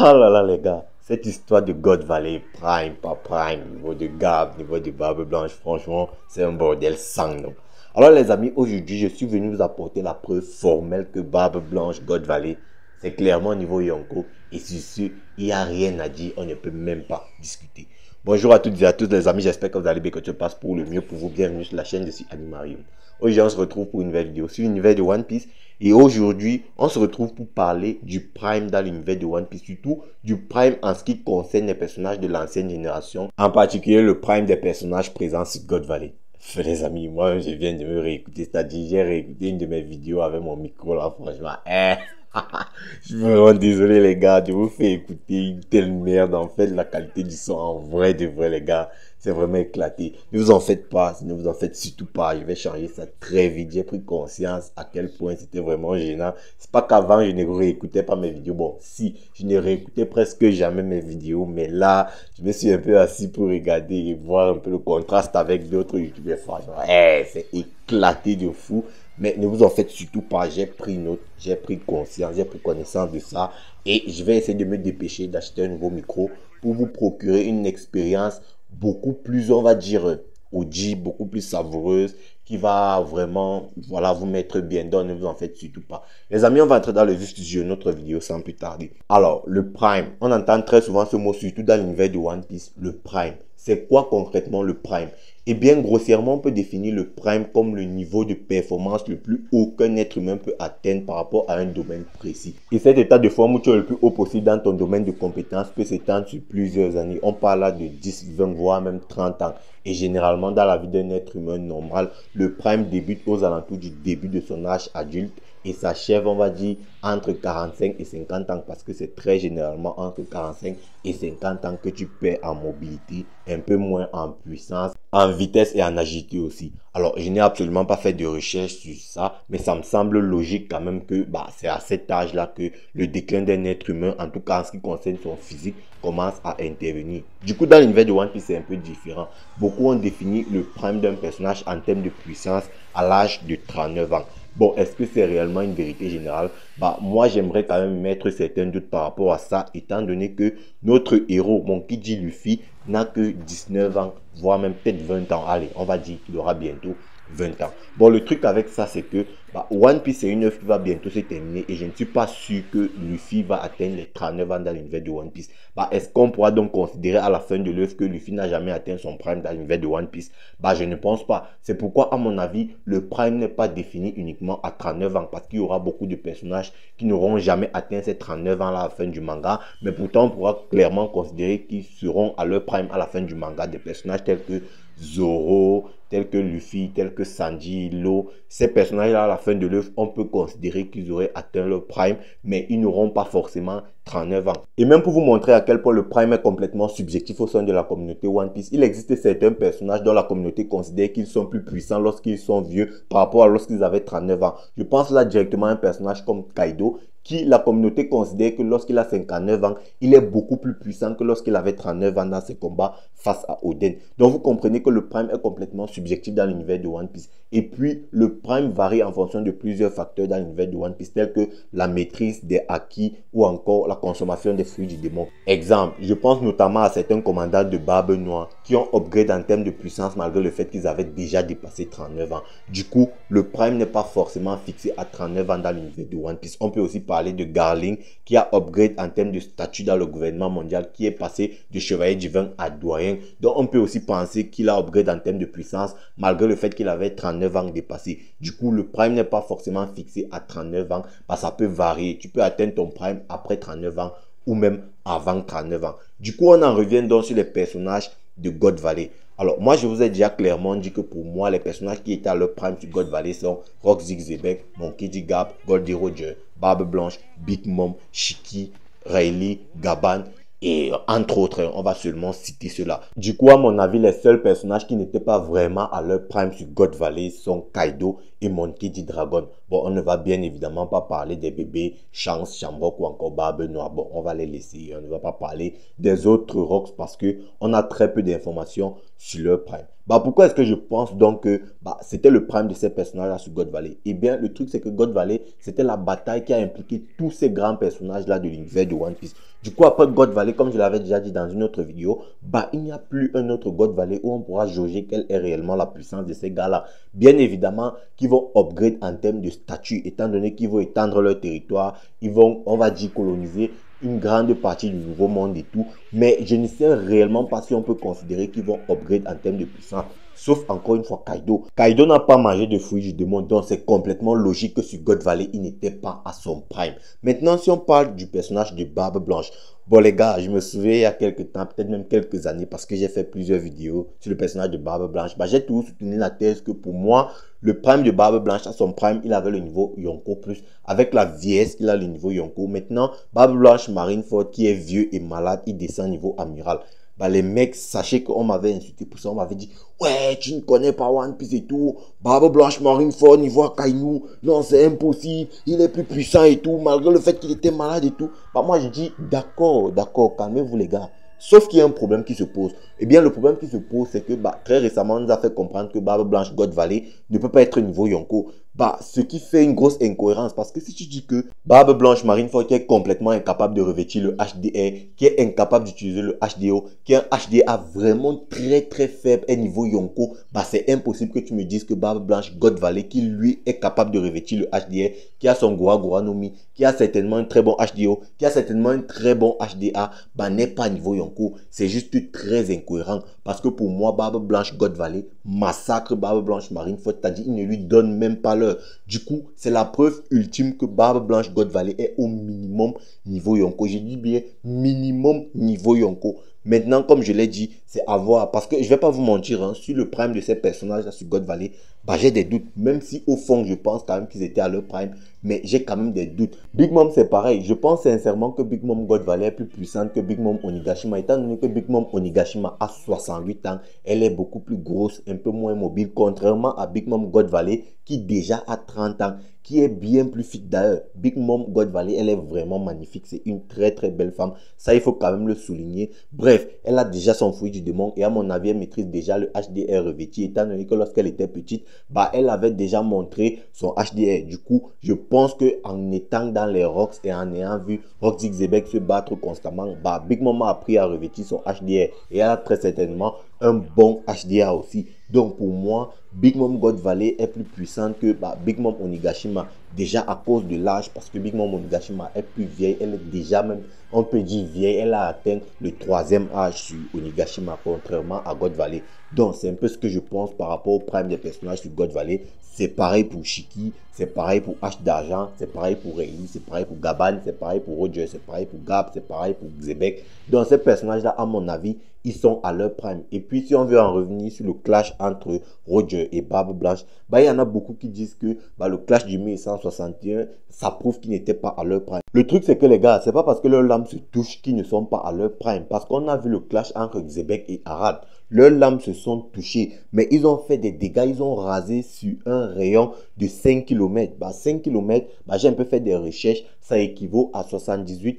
Ah là là les gars, cette histoire de God Valley, Prime, pas Prime, niveau de Gab, niveau de Barbe Blanche, franchement, c'est un bordel sans nom. Alors les amis, aujourd'hui, je suis venu vous apporter la preuve formelle que Barbe Blanche, God Valley, c'est clairement niveau Yonko. Et sur ce, il n'y a rien à dire, on ne peut même pas discuter. Bonjour à toutes et à tous les amis, j'espère que vous allez bien, que tout passe pour le mieux pour vous. Bienvenue sur la chaîne, je suis Animarium. Aujourd'hui, on se retrouve pour une nouvelle vidéo sur l'univers de One Piece. Et aujourd'hui, on se retrouve pour parler du Prime dans l'univers de One Piece, surtout du Prime en ce qui concerne les personnages de l'ancienne génération, en particulier le Prime des personnages présents sur God Valley. Les amis, moi je viens de me réécouter, c'est-à-dire j'ai réécouté une de mes vidéos avec mon micro là, franchement, je suis vraiment désolé les gars, je vous fais écouter une telle merde, en fait la qualité du son en vrai de vrai les gars, c'est vraiment éclaté. Ne vous en faites pas, ne vous en faites surtout pas, je vais changer ça très vite, j'ai pris conscience à quel point c'était vraiment gênant. C'est pas qu'avant je ne réécoutais pas mes vidéos, bon si, je ne réécoutais presque jamais mes vidéos, mais là, je me suis un peu assis pour regarder et voir un peu le contraste avec d'autres youtubeurs, franchement, c'est éclaté de fou. Mais ne vous en faites surtout pas, j'ai pris note, j'ai pris conscience, j'ai pris connaissance de ça et je vais essayer de me dépêcher d'acheter un nouveau micro pour vous procurer une expérience beaucoup plus, on va dire, audible, beaucoup plus savoureuse, qui va vraiment, voilà, vous mettre bien dedans, ne vous en faites surtout pas. Les amis, on va entrer dans le vif du sujet de notre vidéo sans plus tarder. Alors, le Prime, on entend très souvent ce mot, surtout dans l'univers de One Piece, le Prime. C'est quoi concrètement le Prime? Eh bien, grossièrement, on peut définir le Prime comme le niveau de performance le plus haut qu'un être humain peut atteindre par rapport à un domaine précis. Et cet état de forme où tu es le plus haut possible dans ton domaine de compétence peut s'étendre sur plusieurs années. On parle là de 10, 20, voire même 30 ans. Et généralement, dans la vie d'un être humain normal, le Prime débute aux alentours du début de son âge adulte et s'achève, on va dire, entre 45 et 50 ans parce que c'est très généralement entre 45 et 50 ans que tu perds en mobilité, un peu moins en puissance, en vitesse et en agilité aussi. Alors, je n'ai absolument pas fait de recherche sur ça, mais ça me semble logique quand même que c'est à cet âge-là que le déclin d'un être humain, en tout cas en ce qui concerne son physique, commence à intervenir. Du coup, dans l'univers de One Piece, c'est un peu différent. Beaucoup ont défini le prime d'un personnage en termes de puissance à l'âge de 39 ans. Bon, est-ce que c'est réellement une vérité générale? Moi, j'aimerais quand même mettre certains doutes par rapport à ça, étant donné que notre héros, Monkey D. Luffy, n'a que 19 ans, voire même peut-être 20 ans. Allez, on va dire qu'il aura bientôt 20 ans. Bon, le truc avec ça, c'est que One Piece, c'est une œuvre qui va bientôt se terminer et je ne suis pas sûr que Luffy va atteindre les 39 ans dans l'univers de One Piece. Est-ce qu'on pourra donc considérer à la fin de l'œuvre que Luffy n'a jamais atteint son prime dans l'univers de One Piece? Je ne pense pas. C'est pourquoi, à mon avis, le prime n'est pas défini uniquement à 39 ans parce qu'il y aura beaucoup de personnages qui n'auront jamais atteint ces 39 ans à la fin du manga, mais pourtant on pourra clairement considérer qu'ils seront à leur prime à la fin du manga. Des personnages tels que Zoro, tels que Luffy, tels que Sanji, Lo, ces personnages-là à la fin de l'œuvre, on peut considérer qu'ils auraient atteint leur prime, mais ils n'auront pas forcément 39 ans. Et même pour vous montrer à quel point le prime est complètement subjectif au sein de la communauté One Piece, il existe certains personnages dont la communauté considère qu'ils sont plus puissants lorsqu'ils sont vieux par rapport à lorsqu'ils avaient 39 ans. Je pense là directement à un personnage comme Kaido, qui la communauté considère que lorsqu'il a 59 ans, il est beaucoup plus puissant que lorsqu'il avait 39 ans dans ses combats face à Oden. Donc vous comprenez que le prime est complètement subjectif dans l'univers de One Piece. Et puis le prime varie en fonction de plusieurs facteurs dans l'univers de One Piece, tels que la maîtrise des acquis ou encore la consommation des fruits du démon. Exemple, je pense notamment à certains commandants de Barbe Noire qui ont upgrade en termes de puissance malgré le fait qu'ils avaient déjà dépassé 39 ans. Du coup, le prime n'est pas forcément fixé à 39 ans dans l'univers de One Piece. On peut aussi parler de Garling qui a upgrade en termes de statut dans le gouvernement mondial, qui est passé de chevalier divin à doyen. Donc on peut aussi penser qu'il a upgrade en termes de puissance malgré le fait qu'il avait 39 ans dépassé. Du coup, le prime n'est pas forcément fixé à 39 ans, ça peut varier. Tu peux atteindre ton prime après 39 ans ou même avant 39 ans. Du coup, on en revient donc sur les personnages de God Valley. Alors, moi, je vous ai déjà clairement dit que pour moi, les personnages qui étaient à leur prime sur God Valley sont Rock Zebek, Monkey D. Gap, Goldie Roger, Barbe Blanche, Big Mom, Shiki, Rayleigh, Gaban et entre autres, on va seulement citer cela. Du coup, à mon avis, les seuls personnages qui n'étaient pas vraiment à leur prime sur God Valley sont Kaido et Monkey D. Dragon. Bon, on ne va bien évidemment pas parler des bébés Shanks, Shamrock ou encore Barbe Noire. Bon, on va les laisser. On ne va pas parler des autres Rocks parce que on a très peu d'informations sur leur prime. Pourquoi est-ce que je pense donc que c'était le prime de ces personnages-là sur God Valley? Eh bien, le truc, c'est que God Valley, c'était la bataille qui a impliqué tous ces grands personnages-là de l'univers de One Piece. Du coup, après God Valley, comme je l'avais déjà dit dans une autre vidéo, bah, il n'y a plus un autre God Valley où on pourra jauger quelle est réellement la puissance de ces gars-là. Bien évidemment, qu'ils vont upgrade en termes de statut, étant donné qu'ils vont étendre leur territoire, ils vont, on va dire, coloniser une grande partie du nouveau monde et tout. Mais je ne sais réellement pas si on peut considérer qu'ils vont upgrade en termes de puissance. Sauf encore une fois Kaido. Kaido n'a pas mangé de fruits du démon, donc c'est complètement logique que sur God Valley, il n'était pas à son prime. Maintenant, si on parle du personnage de Barbe Blanche, bon les gars, je me souviens il y a quelques temps, peut-être même quelques années, parce que j'ai fait plusieurs vidéos sur le personnage de Barbe Blanche, bah, j'ai toujours soutenu la thèse que pour moi, le prime de Barbe Blanche, à son prime, il avait le niveau Yonko plus. Avec la vieillesse, il a le niveau Yonko. Maintenant, Barbe Blanche Marineford, qui est vieux et malade, il descend niveau amiral. Bah, les mecs, sachez qu'on m'avait insulté pour ça. On m'avait dit, ouais, tu ne connais pas One Piece et tout. Barbe Blanche Marineford, niveau Akainu. Non, c'est impossible. Il est plus puissant et tout, malgré le fait qu'il était malade et tout. Bah, moi, je dis, d'accord, calmez-vous les gars. Sauf qu'il y a un problème qui se pose. Eh bien, le problème qui se pose, c'est que bah, très récemment, on nous a fait comprendre que Barbe Blanche God Valley ne peut pas être niveau Yonko. Bah, ce qui fait une grosse incohérence. Parce que si tu dis que Barbe Blanche Marineford qui est complètement incapable de revêtir le HDR, qui est incapable d'utiliser le HDO, qui est un HDA vraiment très faible et niveau Yonko, bah, c'est impossible que tu me dises que Barbe Blanche God Valley, qui lui est capable de revêtir le HDR, qui a son Goa Goa no Mi, qui a certainement un très bon HDO, qui a certainement un très bon HDA, bah, n'est pas niveau Yonko. C'est juste très incohérent. Parce que pour moi, Barbe Blanche God Valley massacre Barbe Blanche Marineford, c'est-à-dire il ne lui donne même pas l'heure. Du coup, c'est la preuve ultime que Barbe Blanche God Valley est au minimum niveau Yonko. J'ai dit bien minimum niveau Yonko. Maintenant, comme je l'ai dit, c'est à voir. Parce que je ne vais pas vous mentir, hein, sur le prime de ces personnages-là sur God Valley, bah, j'ai des doutes. Même si au fond, je pense quand même qu'ils étaient à leur prime. Mais j'ai quand même des doutes. Big Mom, c'est pareil. Je pense sincèrement que Big Mom God Valley est plus puissante que Big Mom Onigashima. Étant donné que Big Mom Onigashima a 68 ans, elle est beaucoup plus grosse, un peu moins mobile. Contrairement à Big Mom God Valley qui déjà a 30 ans, qui est bien plus fit d'ailleurs. Big Mom God Valley, elle est vraiment magnifique. C'est une très belle femme. Ça, il faut quand même le souligner. Bref, elle a déjà son fruit du démon et à mon avis, elle maîtrise déjà le HDR revêtu. Étant donné que lorsqu'elle était petite, bah, elle avait déjà montré son HDR. Du coup, je pense que en étant dans les rocks et en ayant vu Roxy Xebec se battre constamment, bah, Big Mom a appris à revêtir son HDR et elle a très certainement un bon HDR aussi. Donc pour moi, Big Mom God Valley est plus puissante que bah, Big Mom Onigashima. Déjà à cause de l'âge, parce que Big Mom Onigashima est plus vieille. Elle est déjà même, on peut dire vieille. Elle a atteint le 3e âge sur Onigashima, contrairement à God Valley. Donc c'est un peu ce que je pense par rapport au prime des personnages sur God Valley. C'est pareil pour Shiki, c'est pareil pour H d'argent, c'est pareil pour Rayleigh, c'est pareil pour Gaban, c'est pareil pour Roger, c'est pareil pour Gab, c'est pareil pour Xebec. Donc ces personnages-là, à mon avis, ils sont à leur prime. Et puis si on veut en revenir sur le clash entre Roger et Barbe Blanche, bah, il y en a beaucoup qui disent que bah, le clash du 1161, ça prouve qu'ils n'étaient pas à leur prime. Le truc c'est que les gars, c'est pas parce que leurs lames se touchent qu'ils ne sont pas à leur prime. Parce qu'on a vu le clash entre Xebec et Arad. Leurs lames se sont touchées, mais ils ont fait des dégâts, ils ont rasé sur un rayon de 5 km. Bah, 5 km, bah, j'ai un peu fait des recherches, ça équivaut à 78,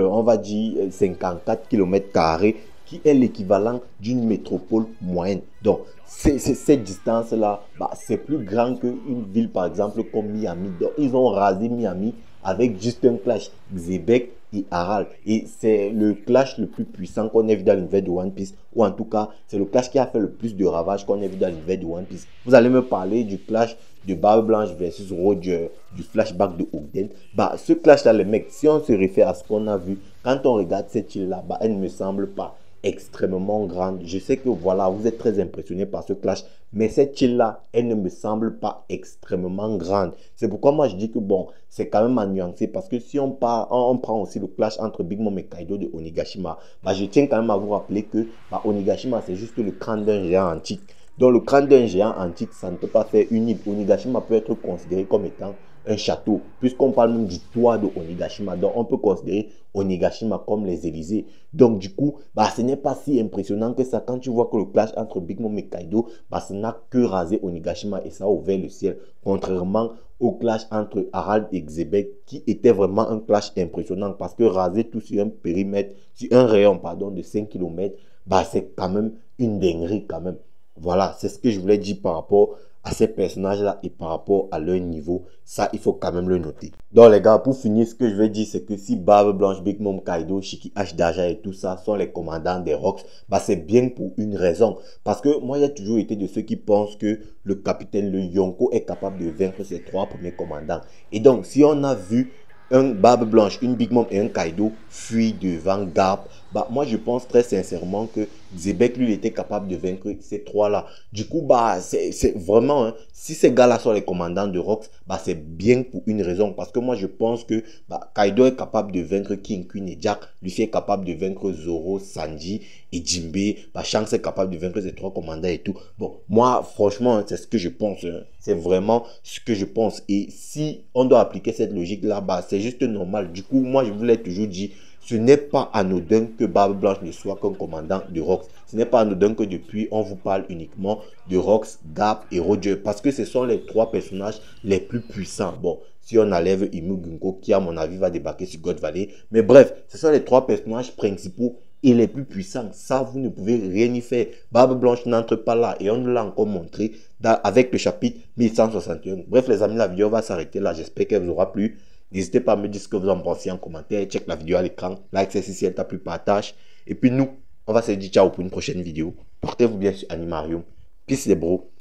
on va dire 54 km², qui est l'équivalent d'une métropole moyenne. Donc, cette distance-là, bah, c'est plus grand qu'une ville, par exemple, comme Miami. Donc, ils ont rasé Miami avec juste un clash. Xebec et Harald. Et c'est le clash le plus puissant qu'on ait vu dans l'univers de One Piece. Ou en tout cas, c'est le clash qui a fait le plus de ravages qu'on ait vu dans l'univers de One Piece. Vous allez me parler du clash de Barbe Blanche versus Roger, du flashback de Ogden. Bah, ce clash-là, les mecs, si on se réfère à ce qu'on a vu, quand on regarde cette île-là, bah, elle ne me semble pas extrêmement grande. Je sais que voilà, vous êtes très impressionné par ce clash, mais cette île-là, elle ne me semble pas extrêmement grande. C'est pourquoi moi je dis que bon, c'est quand même à nuancer, parce que si on prend aussi le clash entre Big Mom et Kaido de Onigashima, bah, je tiens quand même à vous rappeler que bah, Onigashima, c'est juste le crâne d'un géant antique. Donc le crâne d'un géant antique, ça ne peut pas faire une île. Onigashima peut être considéré comme étant un château, puisqu'on parle même du toit de Onigashima. Donc on peut considérer Onigashima comme les Élysées. Donc du coup, bah, ce n'est pas si impressionnant que ça. Quand tu vois que le clash entre Big Mom et Kaido, bah, ça n'a que rasé Onigashima et ça a ouvert le ciel. Contrairement au clash entre Harald et Xebec, qui était vraiment un clash impressionnant, parce que raser tout sur un périmètre, sur un rayon pardon, de 5 km, bah, c'est quand même une dinguerie quand même. Voilà, c'est ce que je voulais dire par rapport à ces personnages-là et par rapport à leur niveau, ça, il faut quand même le noter. Donc, les gars, pour finir, ce que je veux dire, c'est que si Barbe Blanche, Big Mom, Kaido, Shiki, H, Daja et tout ça sont les commandants des Rocks, bah, c'est bien pour une raison. Parce que moi, j'ai toujours été de ceux qui pensent que le capitaine, le Yonko, est capable de vaincre ces 3 premiers commandants. Et donc, si on a vu un Barbe Blanche, une Big Mom et un Kaido fuient devant Garp, bah, moi, je pense très sincèrement que Zebek, lui, était capable de vaincre ces 3-là. Du coup, bah, c'est vraiment, hein, si ces gars-là sont les commandants de Rocks, bah, c'est bien pour une raison. Parce que moi, je pense que bah, Kaido est capable de vaincre King, Queen et Jack. Luffy est capable de vaincre Zoro, Sanji et Jinbei. Bah, Shanks est capable de vaincre ces 3 commandants et tout. Bon, moi, franchement, c'est ce que je pense. Hein. C'est vraiment ce que je pense. Et si on doit appliquer cette logique-là, bah, c'est juste normal. Du coup, moi, je vous l'ai toujours dit, ce n'est pas anodin que Barbe Blanche ne soit qu'un commandant de Rocks. Ce n'est pas anodin que depuis, on vous parle uniquement de Rocks, Garp et Roger. Parce que ce sont les 3 personnages les plus puissants. Bon, si on enlève Imu Gunko, qui à mon avis va débarquer sur God Valley. Mais bref, ce sont les 3 personnages principaux et les plus puissants. Ça, vous ne pouvez rien y faire. Barbe Blanche n'entre pas là. Et on nous l'a encore montré avec le chapitre 1161. Bref, les amis, la vidéo va s'arrêter là. J'espère qu'elle vous aura plu. N'hésitez pas à me dire ce que vous en pensez en commentaire. Check la vidéo à l'écran. Like si elle t'a plu, partage. Et puis nous, on va se dire ciao pour une prochaine vidéo. Portez-vous bien sur Animarium. Peace les bros.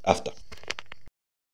After.